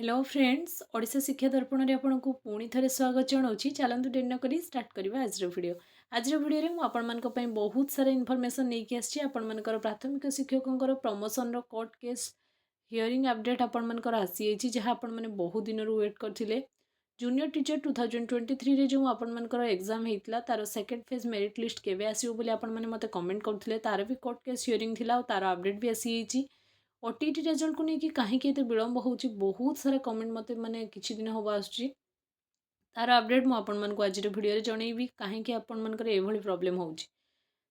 Hello friends Odisha शिक्षा दर्पण रे आपनको पुणी थे स्वागत जनावि चलतु डेरी न करी स्टार्ट करवा आज भिडियो में मुझे बहुत सारा इनफॉरमेशन नहीं आसी आपर प्राथमिक शिक्षकों promotion court case hearing update आपर आसी जहाँ आपण मैंने बहुत दिन वेट करते जूनियर टीचर 2023 रे जो आपर एग्जाम होता तार सेकेंड फेज मेरिट लिस्ट केवे आसो बोली आपने मत कमेंट करते तार भी कोर्ट केस हियरिंग थी तार अपडेट भी आसी ओटीटी रिजल्ट को लेकिन कहीं विलम्ब हो बहुत सारा कमेंट मत मैंने किसी दिन हम आसूँ तार अपडेट मुझे आज भिडियो जनइबी कहीं आपर ये प्रोब्लेम हो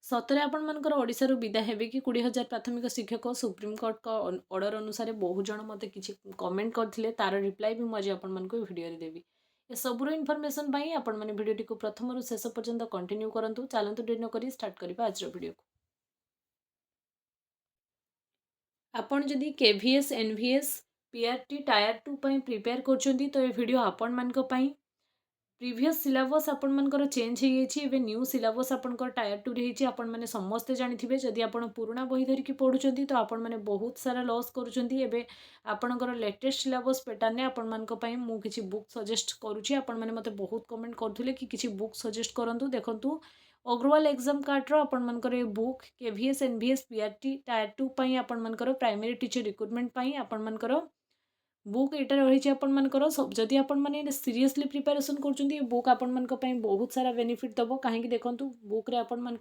सतरे आपर ओडिशारू विदा हेबे कि 20,000 प्राथमिक शिक्षक सुप्रीमकोर्ट का ऑर्डर अनुसार बहुत जन मत किसी कमेंट करते तार रिप्लाई भी मुझे आपको भिडियो देवी ए सबूर इनफॉरमेशन आपने भिडियोटी को प्रथम रु शेष पर्यंत कंटिन्यू करूँ चलतु डेरी नक स्टार्ट करवा आज भिडियो को आपण जदि KVS NVS PRT tier 2 prepare कर तो ये वीडियो आपण मान प्रीवियस सिलेबस आपण मानकर चेंज हो जाए न्यू सिलेबस आपंकर टायर 2 रही आपण मैंने समस्ते जानी जदि आप पुराणा बही धरिकी पढ़ुं तो आपण मैंने बहुत सारा लॉस करुँचर लेटेस्ट सिलेबस पैटर्न आपण मानी मुझे बुक सजेस्ट करुँची आपण मैंने मत बहुत कमेंट करते कि किसी बुक सजेस्ट करूँ देखूँ अग्रवाल एग्जाम कार्ड्र आपण मानकर book KVS NVS PRT tier 2 आपण मानकर प्राइमरी टीचर रिक्रुटमेंट आपण मानकर बुक यहाँ रही आपर जदि आपने सीरीयसली प्रिपेरेसन कर बुक आपण बहुत सारा बेनिफिट दब कहीं देखूँ बुक आपण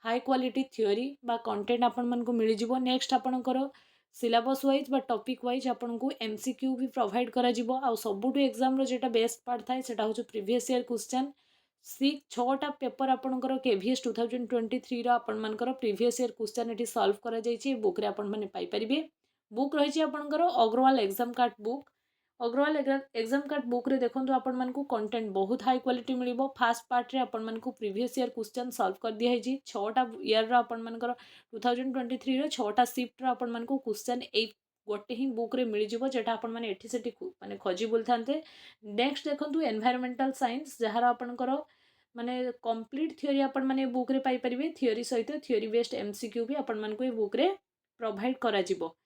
हाई क्वालिटी थ्योरी बा कंटेंट आपण मिल जाव नेक्स्ट आपणकर सिलेबस वाइज बा टॉपिक वाइज आपको एमसीक्यू भी प्रोवाइड करा सबुठ एग्जाम जो बेस्ट पार्ट थाए से हूँ प्रीवियस ईयर क्वेश्चन 6टा पेपर आपणकर केवीएस 2023 रो प्रीवियस ईयर क्वेश्चन ये सॉल्व करा बुक आपने पाइपर बुक रही आपणकर Agrawal exam cart book Agrawal exam cart book रे देखो आपण मानकु कंटेंट बहुत हाई क्वालिटी मिलिबो फास्ट पार्ट रे आपण मानकु प्रीवियस ईयर क्वेश्चन सॉल्व कर दिया है 6टा ईयर रो आपण मानकर 2023 रो 6टा शिफ्ट रो आपण मानकु क्वेश्चन ए गोटे ही बुक रे मिल जिवो जेटा आपण माने एठी सेठी माने खोजी बोलथांते नेक्स्ट देखंतु एनवायरमेंटल साइंस जहार आपणकर माने कंप्लीट थ्योरी आपण माने बुक रे पाई परिबे थ्योरी सहित थ्योरी बेस्ड एमसीक्यू भी आपण मानकु ए बुक रे प्रोवाइड करा जिवो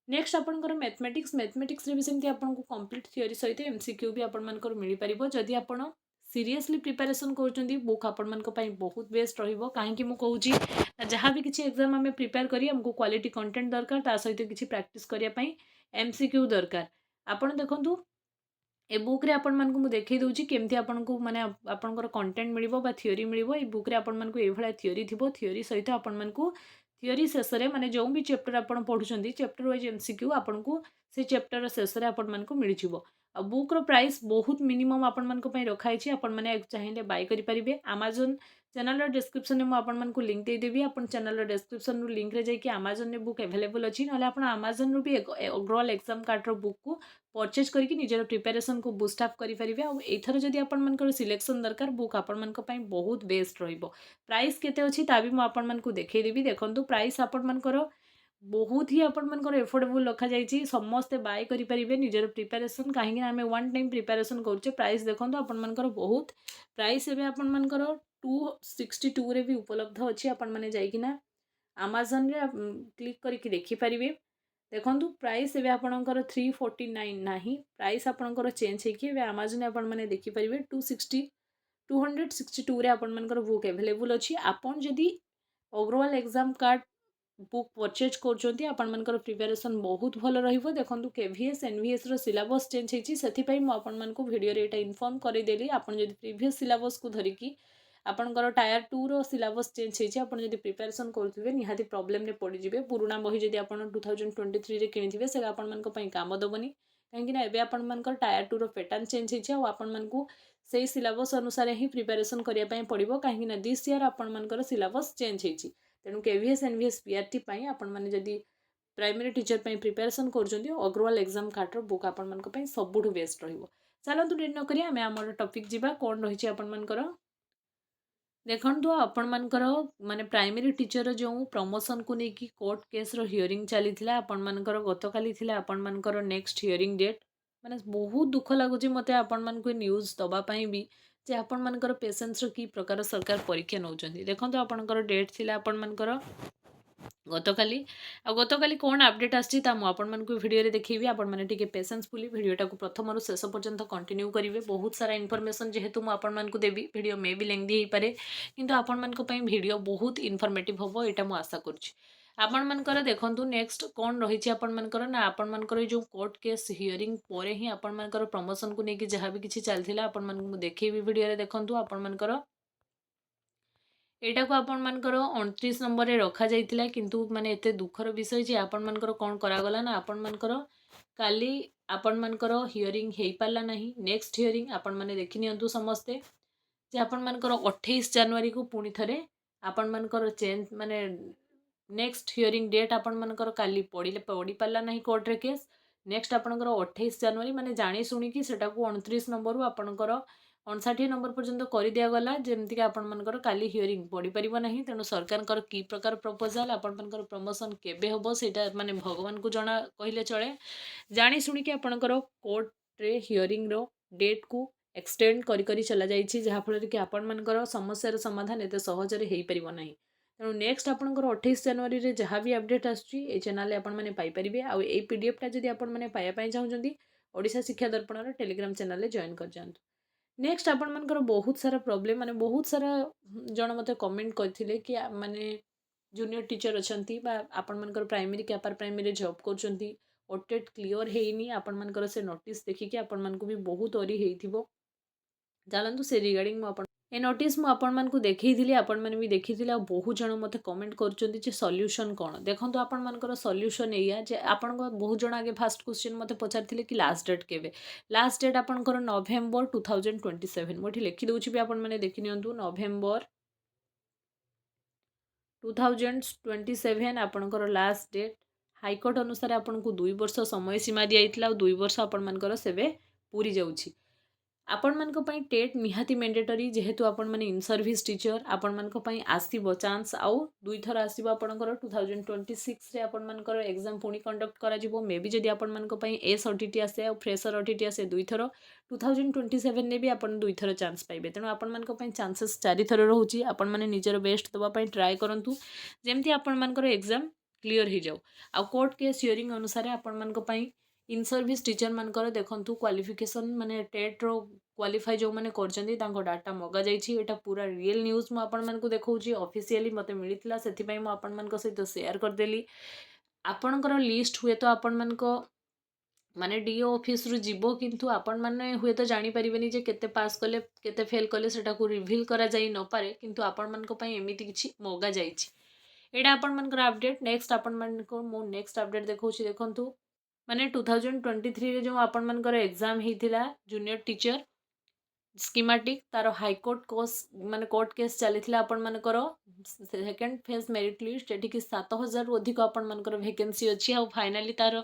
नेक्स्ट आपंकर मैथमेटिक्स भी सेमती आपको कंप्लीट थ्योरी सहित एमसीक्यू भी आपंकर मिल पार जदि आप सीरियसली प्रिपेरेसन कर बुक आपण बहुत बेस्ट रही कहीं मुझे जहाँ भी किसी एग्जाम आम प्रिपेयर करी आमको क्वालिटी कंटेंट दरकार ता सहित किसी प्रैक्टिस करने एमसीक्यू दरकार आपण देखूँ ए बुक रे आपण मानकु मु देखै दउची केमती आपनको माने आपनकर कंटेंट मिलिबो बा थ्योरी मिलिबो ए बुक रे आपण मानकु ए भला थ्योरी थिबो थ्योरी सहित आपण मानकु थ्योरी शेष में माने जो भी चैप्टर आपण पढुचंदी चैप्टर वाइज एमसीक्यू आपनको से चैप्टर शेष में आपण मानकु मिल जिवो आ बुक रो प्राइस बहुत मिनिमम आपण मानको पई रखाई छी आपण माने चाहिले बाय करि परिबे Amazon चैनल डिस्क्रिप्शन में मुझे लिंक दे देवी आप चैनल डिस्क्रिप्शन लिंक रे जाकि Amazon रे बुक अवेलेबल अच्छी ना आप Amazon रू भी ओवरऑल एग्जाम कार्ड रो बुक को परचेज करके निजर प्रिपेरेसन को बूस्ट अप करेंगे आईथर जदि आपंकर सिलेक्शन दरकार बुक आपण बहुत बेस्ट रहिबो प्राइस केते अछि ता भी मुझे देखईदेवी देखो प्राइस आपणकर बहुत ही आपणकर एफोर्डेबल रखा जाइए समस्ते बाय करेंगे निजर प्रिपेरेसन कहीं आम वन टाइम प्रिपेरेसन करुचे प्राइस देखो आपणकर बहुत प्राइस एवं आपणकर 262 रे भी उपलब्ध अच्छी आपण मैंने जाइकिना Amazon रे क्लिक करके देखिपारे देखो प्राइस एवं आपणकर 349 नाही प्राइस आपणकर चेंज होगी Amazon आपण मैंने देखिपारे 262 रे आपण मानकर बुक अवेलेबल अच्छी आपन जदि overall exam cart book purchase कर आपण मानकर प्रिपेरेसन बहुत भल रहिबो देखंतु केवीएस एनवीएस रो सिलेबस चेंज होईची सेथि पई मु आपण मानकु वीडियो रे एटा इन्फॉर्म करि देली आपण जदि प्रीवियस सिलेबस को धरिकी आपणकर टायर 2 रो सिलेबस चेंज होईची आपण जदि प्रिपेरेसन करथिबे निहाती प्रॉब्लम रे पड़ी जिवे पुराना बही जदि आपण 2023 रे किनिथिबे से आपण मानक पई काम दबनी कहीं ना एबे आपण मानकर टायर 2 रो पैटर्न चेंज होईची आ आपण मानकु से सिलेबस अनुसार ही प्रिपेरेसन करिया पई पड़िबो कहीं ना दिस ईयर आपण मानकर सिलेबस चेंज होईची तेणु केवीएस एनवीएस पीआरटी पई आपण माने जदि प्राइमरी टीचर पई प्रिपेरेसन करजंती अग्रवाल एग्जाम कार्ड रो बुक आपण मानक पई सबुठु बेस्ट रहिबो चलंतु डेट न करिया आमे हमर टॉपिक जिबा कोन रहिची आपण मानकर देखो आपण मानकर माने प्राइमरी टीचर जो प्रमोशन को लेकिन कोर्ट केस रो हियरिंग चली आपण मानकर गतकाली थिला आपण मानकर नेक्स्ट हियरिंग डेट माने बहुत दुख लगुच मते आपण मानक न्यूज दबा पई भी जे आपण मानकर पेशेंस रो की प्रकार सरकार परीक्षा नउचंदी देखो आपणकर डेट थिला आपण मानकर ଗତକାଲି ଗତକାଲି କ'ଣ ଅପଡେଟ୍ ଆସିଛି ତା ମୁଁ ଆପଣମାନଙ୍କୁ ଭିଡ଼ିଓରେ ଦେଖେଇବି। ଆପଣମାନେ ଟିକେ ପେସେନ୍ସଫୁଲି ଭିଡ଼ିଓଟାକୁ ପ୍ରଥମରୁ ଶେଷ ପର୍ଯ୍ୟନ୍ତ କଣ୍ଟିନ୍ୟୁ କରିବେ। ବହୁତ ସାରା ଇନଫର୍ମେସନ୍ ଯେହେତୁ ମୁଁ ଆପଣମାନଙ୍କୁ ଦେବି, ଭିଡ଼ିଓ ମେ ବି ଲେନ୍ଦି ହେଇପାରେ, କିନ୍ତୁ ଆପଣମାନଙ୍କ ପାଇଁ ଭିଡ଼ିଓ ବହୁତ ଇନଫର୍ମେଟିଭ୍ ହେବ ଏଇଟା ମୁଁ ଆଶା କରୁଛି। ଆପଣମାନଙ୍କର ଦେଖନ୍ତୁ ନେକ୍ସଟ କ'ଣ ରହିଛି ଆପଣମାନଙ୍କର ନା ଆପଣମାନଙ୍କର ଏଇ ଯେଉଁ କୋର୍ଟ କେସ୍ ହିୟରିଂ ପରେ ହିଁ ଆପଣମାନଙ୍କର ପ୍ରମୋସନକୁ ନେଇକି ଯାହା ବି କିଛି ଚାଲିଥିଲା ଆପଣମାନଙ୍କୁ ମୁଁ ଦେଖେଇବି ଭିଡ଼ିଓରେ। ଦେଖନ୍ତୁ ଆପଣମାନଙ୍କର ଏଇଟାକୁ ଆପଣମାନଙ୍କର 29 ନମ୍ବରରେ ରଖାଯାଇଥିଲା, କିନ୍ତୁ ମାନେ ଏତେ ଦୁଃଖର ବିଷୟ ଯେ ଆପଣମାନଙ୍କର କ'ଣ କରାଗଲା ନା ଆପଣମାନଙ୍କର କାଲି ଆପଣମାନଙ୍କର ହିୟରିଂ ହେଇପାରିଲା ନାହିଁ। ନେକ୍ସଟ ହିୟରିଂ ଆପଣମାନେ ଦେଖିନିଅନ୍ତୁ ସମସ୍ତେ ଯେ ଆପଣମାନଙ୍କର 28 ଜାନୁଆରୀକୁ ପୁଣି ଥରେ ଆପଣମାନଙ୍କର ଚେଞ୍ଜ ମାନେ ନେକ୍ସଟ ହିୟରିଂ ଡେଟ୍ ଆପଣମାନଙ୍କର କାଲି ପଡ଼ିପାରିଲା ନାହିଁ କୋର୍ଟରେ କେସ୍। ନେକ୍ସଟ ଆପଣଙ୍କର 28 ଜାନୁଆରୀ ମାନେ ଜାଣି ଶୁଣିକି ସେଟାକୁ 29 ନମ୍ବରରୁ ଆପଣଙ୍କର 59 ନମ୍ବର ପର୍ଯ୍ୟନ୍ତ କରିଦିଆଗଲା, ଯେମିତିକି ଆପଣମାନଙ୍କର କାଲି ହିୟରିଂ ପଡ଼ିପାରିବ ନାହିଁ। ତେଣୁ ସରକାରଙ୍କର କି ପ୍ରକାର ପ୍ରପୋଜାଲ୍, ଆପଣମାନଙ୍କର ପ୍ରମୋସନ୍ କେବେ ହେବ ସେଇଟା ମାନେ ଭଗବାନଙ୍କୁ ଜଣା କହିଲେ ଚଳେ। ଜାଣି ଶୁଣିକି ଆପଣଙ୍କର କୋର୍ଟରେ ହିୟରିଂର ଡେଟ୍କୁ ଏକ୍ସଟେଣ୍ଡ କରି ଚଲାଯାଇଛି, ଯାହାଫଳରେ କି ଆପଣମାନଙ୍କର ସମସ୍ୟାର ସମାଧାନ ଏତେ ସହଜରେ ହେଇପାରିବ ନାହିଁ। ତେଣୁ ନେକ୍ସଟ ଆପଣଙ୍କର 28 ଜାନୁଆରୀରେ ଯାହା ବି ଅପଡେଟ୍ ଆସୁଛି ଏଇ ଚ୍ୟାନେଲରେ ଆପଣମାନେ ପାଇପାରିବେ। ଆଉ ଏଇ ପିଡିଏଫ୍ଟା ଯଦି ଆପଣମାନେ ପାଇବା ପାଇଁ ଚାହୁଁଛନ୍ତି ଓଡ଼ିଶା ଶିକ୍ଷା ଦର୍ପଣର ଟେଲିଗ୍ରାମ ଚ୍ୟାନେଲରେ ଜଏନ୍ କରିଯାଆନ୍ତୁ। ନେକ୍ସଟ ଆପଣମାନଙ୍କର ବହୁତ ସାରା ପ୍ରୋବ୍ଲେମ୍ ମାନେ ବହୁତ ସାରା ଜଣ ମୋତେ କମେଣ୍ଟ କରିଥିଲେ କି ମାନେ ଜୁନିୟର ଟିଚର ଅଛନ୍ତି ବା ଆପଣମାନଙ୍କର ପ୍ରାଇମେରୀ କି ଅପର ପ୍ରାଇମେରୀରେ ଜବ୍ କରୁଛନ୍ତି, ଓଟେଟ୍ କ୍ଲିୟର ହେଇନି, ଆପଣମାନଙ୍କର ସେ ନୋଟିସ୍ ଦେଖିକି ଆପଣମାନଙ୍କୁ ବି ବହୁତ ଅରି ହେଇଥିବ। ଚାଲନ୍ତୁ ସେ ରିଗାର୍ଡ଼ିଂ ମୁଁ ଏ ନୋଟିସ୍ ମୁଁ ଆପଣମାନଙ୍କୁ ଦେଖେଇଥିଲି, ଆପଣମାନେ ବି ଦେଖିଥିଲେ। ଆଉ ବହୁତ ଜଣ ମୋତେ କମେଣ୍ଟ କରୁଛନ୍ତି ଯେ ସଲ୍ୟୁସନ୍ କ'ଣ। ଦେଖନ୍ତୁ ଆପଣମାନଙ୍କର ସଲ୍ୟୁସନ୍ ଏଇଆ ଯେ ଆପଣଙ୍କ ବହୁତ ଜଣ ଆଗେ ଫାଷ୍ଟ କ୍ୱେଶ୍ଚିନ୍ ମୋତେ ପଚାରିଥିଲେ କି ଲାଷ୍ଟ ଡେଟ୍ କେବେ। ଲାଷ୍ଟ ଡେଟ୍ ଆପଣଙ୍କର ନଭେମ୍ବର 2027। ମୁଁ ଏଠି ଲେଖିଦେଉଛି ବି ଆପଣମାନେ ଦେଖିନିଅନ୍ତୁ। ନଭେମ୍ବର 2027 ଆପଣଙ୍କର ଲାଷ୍ଟ ଡେଟ୍। ହାଇକୋର୍ଟ ଅନୁସାରେ ଆପଣଙ୍କୁ 2 ବର୍ଷ ସମୟ ସୀମା ଦିଆଯାଇଥିଲା ଆଉ 2 ବର୍ଷ ଆପଣମାନଙ୍କର ସେବେ ପୂରି ଯାଉଛି। ଆପଣମାନଙ୍କ ପାଇଁ ଟେଟ୍ ନିହାତି ମେଣ୍ଡେଟରୀ, ଯେହେତୁ ଆପଣମାନେ ଇନ୍ ସର୍ଭିସ୍ ଟିଚର ଆପଣମାନଙ୍କ ପାଇଁ ଆସିବ ଚାନ୍ସ ଆଉ 2 ଥର ଆସିବ ଆପଣଙ୍କର। 2026ରେ ଆପଣମାନଙ୍କର ଏକ୍ଜାମ୍ ପୁଣି କଣ୍ଡକ୍ଟ କରାଯିବ। ମେ ବି ଯଦି ଆପଣମାନଙ୍କ ପାଇଁ ଏସ୍ ଓଟିଟି ଆସେ ଆଉ ଫ୍ରେସର ଓଟିଟି ଆସେ 2 ଥର, 2027ରେ ବି ଆପଣ 2 ଥର ଚାନ୍ସ ପାଇବେ। ତେଣୁ ଆପଣମାନଙ୍କ ପାଇଁ ଚାନ୍ସେସ୍ 4 ଥର ରହୁଛି। ଆପଣମାନେ ନିଜର ବେଷ୍ଟ ଦେବା ପାଇଁ ଟ୍ରାଏ କରନ୍ତୁ, ଯେମିତି ଆପଣମାନଙ୍କର ଏକ୍ଜାମ୍ କ୍ଲିୟର ହେଇଯାଉ। ଆଉ କୋର୍ଟ କେସ୍ ହିୟରିଂ ଅନୁସାରେ ଆପଣମାନଙ୍କ ପାଇଁ ଇନ୍ ସର୍ଭିସ୍ ଟିଚରମାନଙ୍କର ଦେଖନ୍ତୁ କ୍ୱାଲିଫିକେସନ୍ ମାନେ ଟେଟ୍ର କ୍ୱାଲିଫାଇ ଯେଉଁମାନେ କରିଛନ୍ତି ତାଙ୍କ ଡାଟା ମଗାଯାଇଛି। ଏଇଟା ପୁରା ରିଏଲ୍ ନ୍ୟୁଜ୍ ମୁଁ ଆପଣମାନଙ୍କୁ ଦେଖାଉଛି, ଅଫିସିଆଲି ମୋତେ ମିଳିଥିଲା, ସେଥିପାଇଁ ମୁଁ ଆପଣମାନଙ୍କ ସହିତ ସେୟାର କରିଦେଲି। ଆପଣଙ୍କର ଲିଷ୍ଟ ହୁଏତ ଆପଣମାନଙ୍କ ମାନେ ଡିଓ ଅଫିସରୁ ଯିବ, କିନ୍ତୁ ଆପଣମାନେ ହୁଏତ ଜାଣିପାରିବେନି ଯେ କେତେ ପାସ୍ କଲେ କେତେ ଫେଲ୍ କଲେ, ସେଟାକୁ ରିଭିଲ୍ କରାଯାଇ ନପାରେ, କିନ୍ତୁ ଆପଣମାନଙ୍କ ପାଇଁ ଏମିତି କିଛି ମଗାଯାଇଛି। ଏଇଟା ଆପଣମାନଙ୍କର ଅପଡେଟ୍। ନେକ୍ସଟ ଆପଣମାନଙ୍କୁ ମୁଁ ନେକ୍ସଟ ଅପଡେଟ୍ ଦେଖାଉଛି। ଦେଖନ୍ତୁ ମାନେ 2023ରେ ଯେଉଁ ଆପଣମାନଙ୍କର ଏକ୍ଜାମ୍ ହେଇଥିଲା ଜୁନିୟର ଟିଚର ସ୍କିମାଟିକ୍, ତାର ହାଇକୋର୍ଟ ମାନେ କୋର୍ଟ କେସ୍ ଚାଲିଥିଲା ଆପଣମାନଙ୍କର ସେକେଣ୍ଡ ଫେଜ୍ ମେରିଟ୍ ଲିଷ୍ଟ। ଏଠିକି 7000ରୁ ଅଧିକ ଆପଣମାନଙ୍କର ଭେକେନ୍ସି ଅଛି। ଆଉ ଫାଇନାଲି ତାର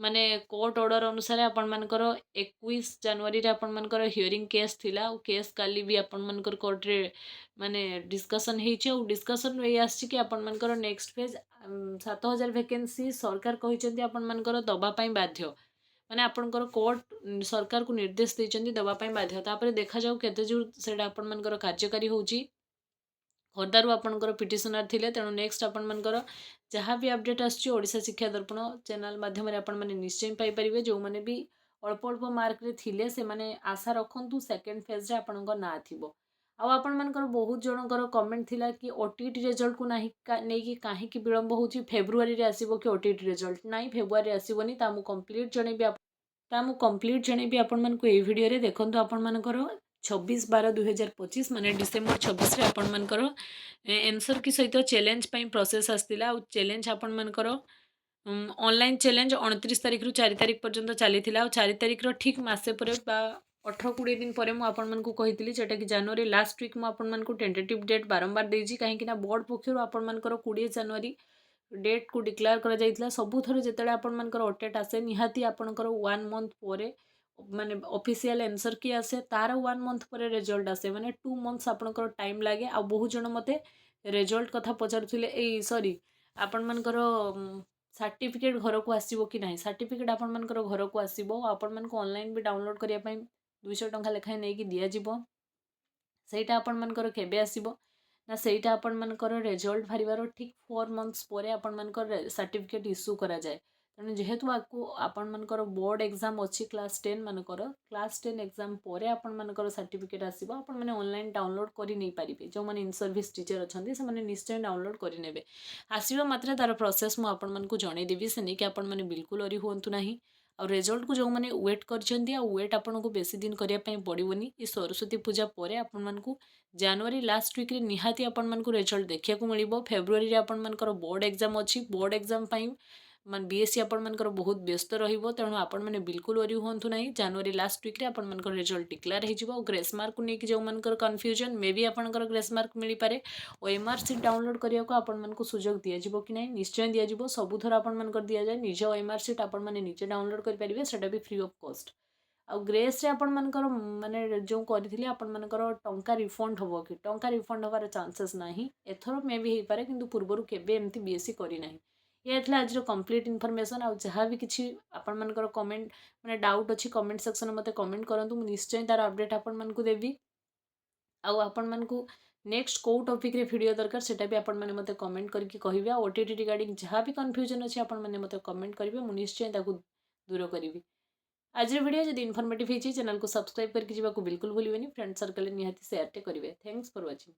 ମାନେ କୋର୍ଟ ଅର୍ଡ଼ର ଅନୁସାରେ ଆପଣମାନଙ୍କର 21 ଜାନୁଆରୀରେ ଆପଣମାନଙ୍କର ହିୟରିଂ କେସ୍ ଥିଲା। ଆଉ କେସ୍ କାଲି ବି ଆପଣମାନଙ୍କର କୋର୍ଟରେ ମାନେ ଡିସ୍କସନ୍ ହେଇଛି। ଆଉ ଡିସ୍କସନ୍ରୁ ଏଇ ଆସିଛି କି ଆପଣମାନଙ୍କର ନେକ୍ସଟ ଫେଜ୍ 7000 ଭେକେନ୍ସି ସରକାର କହିଛନ୍ତି ଆପଣମାନଙ୍କର ଦେବା ପାଇଁ ବାଧ୍ୟ, ମାନେ ଆପଣଙ୍କର କୋର୍ଟ ସରକାରକୁ ନିର୍ଦ୍ଦେଶ ଦେଇଛନ୍ତି ଦେବା ପାଇଁ ବାଧ୍ୟ। ତାପରେ ଦେଖାଯାଉ କେତେ ଦୂର ସେଇଟା ଆପଣମାନଙ୍କର କାର୍ଯ୍ୟକାରୀ ହେଉଛି। ଖୋର୍ଦ୍ଧାରୁ ଆପଣଙ୍କର ପିଟିସନର ଥିଲେ, ତେଣୁ ନେକ୍ସଟ ଆପଣମାନଙ୍କର ଯାହା ବି ଅପଡେଟ୍ ଆସୁଛି ଓଡ଼ିଶା ଶିକ୍ଷା ଦର୍ପଣ ଚ୍ୟାନେଲ ମାଧ୍ୟମରେ ଆପଣମାନେ ନିଶ୍ଚୟ ପାଇପାରିବେ। ଯେଉଁମାନେ ବି ଅଳ୍ପ ଅଳ୍ପ ମାର୍କରେ ଥିଲେ ସେମାନେ ଆଶା ରଖନ୍ତୁ ସେକେଣ୍ଡ ଫେଜ୍ରେ ଆପଣଙ୍କ ନାଁ ଥିବ। ଆଉ ଆପଣମାନଙ୍କର ବହୁତ ଜଣଙ୍କର କମେଣ୍ଟ ଥିଲା କି ଓଟିଇଟି ରେଜଲ୍ଟକୁ ନେଇକି କାହିଁକି ବିଳମ୍ବ ହେଉଛି, ଫେବୃଆରୀରେ ଆସିବ କି ଓଟିଇଟି ରେଜଲ୍ଟ? ନାହିଁ, ଫେବୃଆରୀରେ ଆସିବନି। ତା ମୁଁ କମ୍ପ୍ଲିଟ୍ ଜଣେଇବି ଆପଣମାନଙ୍କୁ ଏଇ ଭିଡ଼ିଓରେ। ଦେଖନ୍ତୁ ଆପଣମାନଙ୍କର 26/12/2025 ମାନେ ଡିସେମ୍ବର 26ରେ ଆପଣମାନଙ୍କର ଏନ୍ସର କି ସହିତ ଚ୍ୟାଲେଞ୍ଜ ପାଇଁ ପ୍ରୋସେସ୍ ଆସିଥିଲା। ଆଉ ଚ୍ୟାଲେଞ୍ଜ ଆପଣମାନଙ୍କର ଅନଲାଇନ୍ ଚ୍ୟାଲେଞ୍ଜ 29 ତାରିଖରୁ 4 ତାରିଖ ପର୍ଯ୍ୟନ୍ତ ଚାଲିଥିଲା। ଆଉ 4 ତାରିଖର ଠିକ୍ ମାସେ ପରେ ବା 18-20 ଦିନ ପରେ ମୁଁ ଆପଣମାନଙ୍କୁ କହିଥିଲି, ଯେଉଁଟାକି ଜାନୁଆରୀ ଲାଷ୍ଟ ୱିକ୍ ମୁଁ ଆପଣମାନଙ୍କୁ ଟେଣ୍ଟେଟିଭ୍ ଡେଟ୍ ବାରମ୍ବାର ଦେଇଛି, କାହିଁକିନା ବୋର୍ଡ଼ ପକ୍ଷରୁ ଆପଣମାନଙ୍କର 20 ଜାନୁଆରୀ ଡେଟ୍କୁ ଡିକ୍ଲେୟାର କରାଯାଇଥିଲା। ସବୁଥର ଯେତେବେଳେ ଆପଣମାନଙ୍କର ଓଟେଟ୍ ଆସେ ନିହାତି ଆପଣଙ୍କର 1 ମନ୍ଥ ପରେ ମାନେ ଅଫିସିଆଲ ଏନ୍ସର କି ଆସେ, ତାର 1 ମନ୍ଥ ପରେ ରେଜଲ୍ଟ ଆସେ, ମାନେ 2 ମନ୍ଥସ୍ ଆପଣଙ୍କର ଟାଇମ୍ ଲାଗେ। ଆଉ ବହୁତ ଜଣ ମୋତେ ରେଜଲ୍ଟ କଥା ପଚାରୁଥିଲେ, ଆପଣମାନଙ୍କର ସାର୍ଟିଫିକେଟ୍ ଘରକୁ ଆସିବ କି ନାହିଁ। ସାର୍ଟିଫିକେଟ୍ ଆପଣମାନଙ୍କର ଘରକୁ ଆସିବ। ଆପଣମାନଙ୍କୁ ଅନଲାଇନ୍ ବି ଡାଉନଲୋଡ଼ କରିବା ପାଇଁ 200 ଟଙ୍କା ଲେଖାଏଁ ନେଇକି ଦିଆଯିବ। ସେଇଟା ଆପଣମାନଙ୍କର କେବେ ଆସିବ ना सेटा आपण मानकर रिजल्ट बाहर ठीक 4 मंथ्स पर आपण मानकर सर्टिफिकेट इश्यू करा जाए तेणु जेहेतु आपको आपण मानकर बोर्ड एग्जाम अच्छी क्लास 10 मानकर क्लास 10 एग्जाम पर आपण मानकर सर्टिफिकेट आसीबो आपण माने ऑनलाइन डाउनलोड करि नै पारिबे जो माने इन सर्विस टीचर अछंती से माने निश्चय डाउनलोड करि नेबे आसीबो मात्र तार प्रोसेस मु आपण मानकु जणै देबी से नै कि आपण माने बिल्कुल अरी होंतु नाही आ रिजल्ट को जो मैंने वेट कर वेट आपन को बेसी दिन करने पड़ोनी ये सरस्वती पूजा पर आपण मानकु जनवरी लास्ट वीक रे निहाती आपण मानकु रिजल्ट देखिया को मिलिबो फेब्रुअरी रे आपण मानकर बोर्ड एग्जाम अछि बोर्ड एग्जाम पई मान बीएससी आपण मानकर बहुत व्यस्त रहिबो तेणु आपण माने बिल्कुल वरी होंतु नाही जनवरी लास्ट वीक रे आपण मानकर रिजल्ट डिक्लेयर हे जिवो ग्रेस मार्क को नेकी जो मानकर कंफ्यूजन मे बी आपनकर ग्रेस मार्क मिली पारे ओएमआर सीट डाउनलोड करिया को आपण मानकु सुजोग दिया जिवो कि नाही निश्चय दिया जिवो सबुथर आपण मानकर दिया जाय निज ओएमआर सीट आपण माने निजे डाउनलोड करि परिबे सेटा भी फ्री ऑफ कॉस्ट आ ग्रेस रे आपण मानकर माने जो करथिले आपण मानकर टंका रिफंड होबो कि टंका रिफंड होबार चांसेस नाही एथरो मे भी हे पारे किंतु पूर्वरु केबे एमती बीएससी करि नाही ये आज कंप्लीट इनफॉरमेशन आ जहाँ भी किसी आपण मानकर कमेंट माने डाउट अच्छी कमेंट सेक्शन में मत कमेंट करंतु मु निश्चय तार अपडेट आपण मानकु देबी आ आपण मानकु नेक्स्ट को टॉपिक रे वीडियो दरकार सेटा भी आपण माने मते कमेंट करके कहिबा ओटीटी रिगार्डिंग जहाँ भी कंफ्यूजन अछि आपण माने मते कमेंट करिवे मु निश्चय ताकु दूर करिवि आज वीडियो जदि इनफॉर्मेटिव हिची चैनल को सब्सक्राइब करके जीवा को बिल्कुल भूलिबेनी फ्रेंड सर्कल निहाती शेयर टे करिवे थैंक्स फॉर वाचिंग।